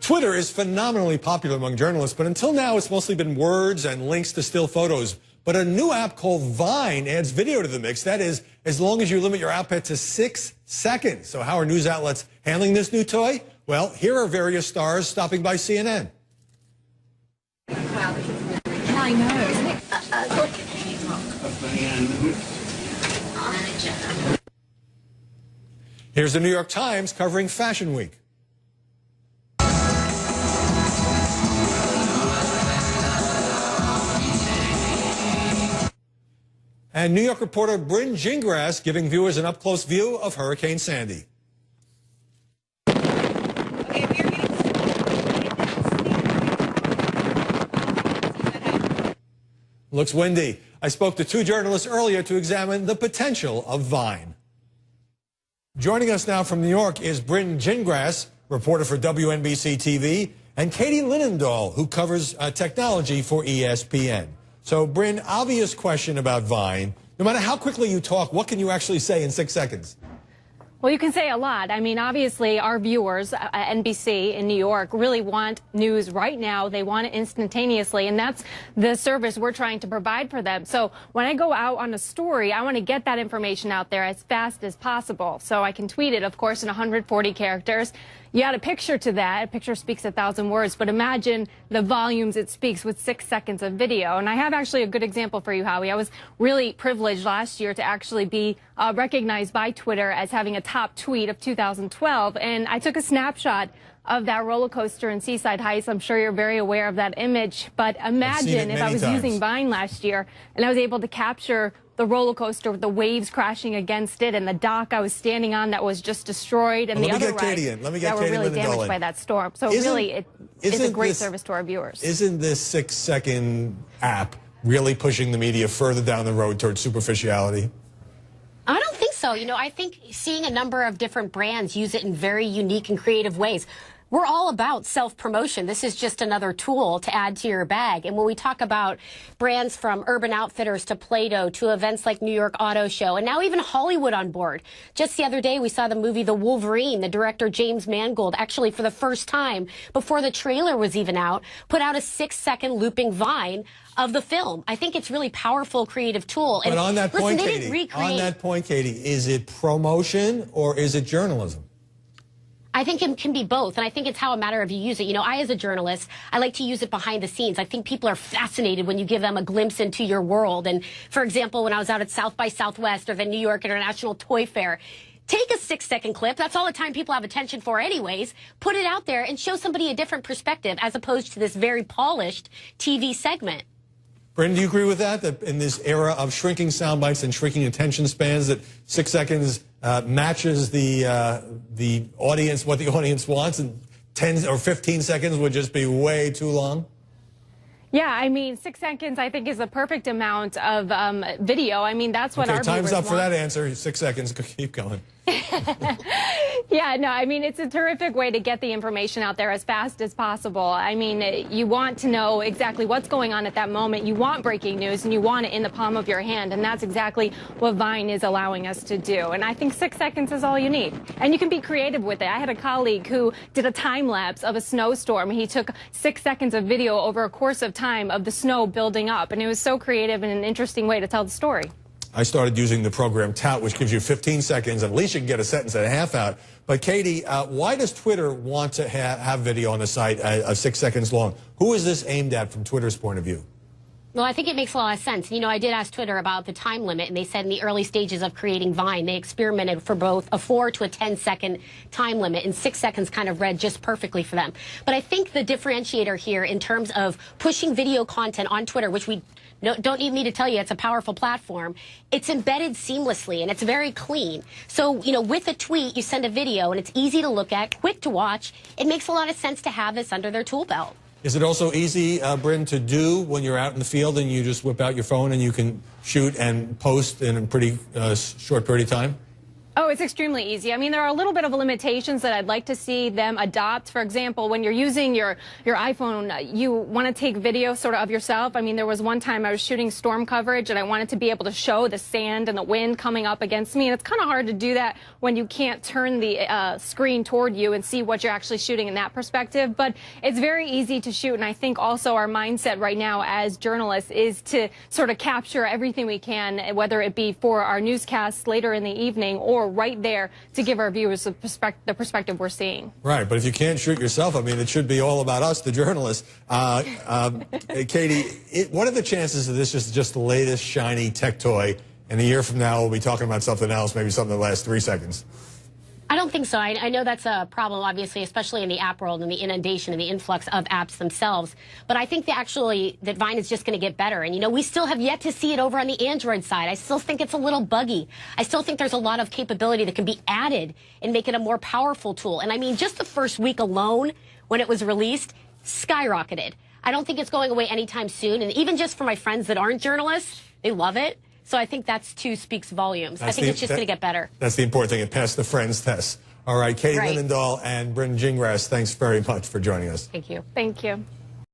Twitter is phenomenally popular among journalists, but until now it's mostly been words and links to still photos. But a new app called Vine adds video to the mix. That is, as long as you limit your output to 6 seconds. So how are news outlets handling this new toy? Well, here are various stars stopping by CNN. Wow, this is really I know, isn't it? Here's the New York Times covering Fashion Week. And New York reporter Bryn Gingras giving viewers an up-close view of Hurricane Sandy. Looks windy. I spoke to two journalists earlier to examine the potential of Vine. Joining us now from New York is Bryn Gingras, reporter for WNBC TV, and Katie Linendoll, who covers technology for ESPN. So, Bryn, obvious question about Vine. No matter how quickly you talk, what can you actually say in 6 seconds? Well, you can say a lot. I mean, obviously, our viewers at NBC in New York really want news right now. They want it instantaneously, and that's the service we're trying to provide for them. So when I go out on a story, I want to get that information out there as fast as possible. So I can tweet it, of course, in 140 characters. You add a picture to that. A picture speaks 1,000 words, but imagine the volumes it speaks with 6 seconds of video. And I have actually a good example for you, Howie. I was really privileged last year to actually be recognized by Twitter as having a top tweet of 2012. And I took a snapshot of that roller coaster in Seaside Heights. I'm sure you're very aware of that image. But imagine if I was using Vine last year and I was able to capture the roller coaster with the waves crashing against it and the dock I was standing on that was just destroyed and the other rides that were really damaged by that storm. So really, it is a great service to our viewers. Isn't this 6-second app really pushing the media further down the road towards superficiality? I don't think so. You know, I think seeing a number of different brands use it in very unique and creative ways. We're all about self-promotion. This is just another tool to add to your bag. And when we talk about brands from Urban Outfitters to Play-Doh to events like New York Auto Show and now even Hollywood on board. Just the other day, we saw the movie The Wolverine. The director James Mangold actually for the first time before the trailer was even out, put out a 6-second looping Vine of the film. I think it's really powerful creative tool. But on that point, Katie, is it promotion or is it journalism? I think it can be both, and I think it's how a matter of you use it. You know, I, as a journalist, I like to use it behind the scenes. I think people are fascinated when you give them a glimpse into your world. And, for example, when I was out at South by Southwest or the New York International Toy Fair, take a 6-second clip. That's all the time people have attention for anyways. Put it out there and show somebody a different perspective as opposed to this very polished TV segment. Bryn, do you agree with that, that in this era of shrinking sound bites and shrinking attention spans, that 6 seconds matches the audience, what the audience wants, and 10 or 15 seconds would just be way too long? Yeah, I mean, 6 seconds, I think, is the perfect amount of video. I mean, that's what our viewers want. Time's up for that answer. 6 seconds. Keep going. Yeah, no, I mean, it's a terrific way to get the information out there as fast as possible. I mean, you want to know exactly what's going on at that moment. You want breaking news, and you want it in the palm of your hand, and that's exactly what Vine is allowing us to do. And I think 6 seconds is all you need. And you can be creative with it. I had a colleague who did a time lapse of a snowstorm. He took 6 seconds of video over a course of time of the snow building up, and it was so creative and an interesting way to tell the story. I started using the program Tout, which gives you 15 seconds. At least you can get a sentence and a half out. But, Katie, why does Twitter want to have video on the site 6 seconds long? Who is this aimed at from Twitter's point of view? Well, I think it makes a lot of sense. You know, I did ask Twitter about the time limit, and they said in the early stages of creating Vine, they experimented for both a 4 to a 10-second time limit, and 6 seconds kind of read just perfectly for them. But I think the differentiator here in terms of pushing video content on Twitter, which we don't need me to tell you, it's a powerful platform. It's embedded seamlessly, and it's very clean. So, you know, with a tweet, you send a video, and it's easy to look at, quick to watch. It makes a lot of sense to have this under their tool belt. Is it also easy, Bryn, to do when you're out in the field and you just whip out your phone and you can shoot and post in a pretty short period of time? Oh, it's extremely easy. I mean, there are a little bit of limitations that I'd like to see them adopt. For example, when you're using your iPhone, you want to take video sort of yourself. I mean, there was one time I was shooting storm coverage and I wanted to be able to show the sand and the wind coming up against me. And it's kind of hard to do that when you can't turn the screen toward you and see what you're actually shooting in that perspective. But it's very easy to shoot. And I think also our mindset right now as journalists is to sort of capture everything we can, whether it be for our newscasts later in the evening or right there to give our viewers the perspective we're seeing. Right, but if you can't shoot yourself, I mean, it should be all about us, the journalists. Katie, what are the chances of this is just the latest shiny tech toy, and a year from now we'll be talking about something else, maybe something that lasts 3 seconds? I don't think so. I know that's a problem, obviously, especially in the app world and the inundation and the influx of apps themselves. But I think that Vine is just going to get better. And, you know, we still have yet to see it over on the Android side. I still think it's a little buggy. I still think there's a lot of capability that can be added and make it a more powerful tool. And I mean, just the first week alone, when it was released, skyrocketed. I don't think it's going away anytime soon. And even just for my friends that aren't journalists, they love it. So I think that's too speaks volumes. I think it's just going to get better. That's the important thing. It passed the friends test. All right, Katie Linendoll and Bryn Gingras, thanks very much for joining us. Thank you. Thank you.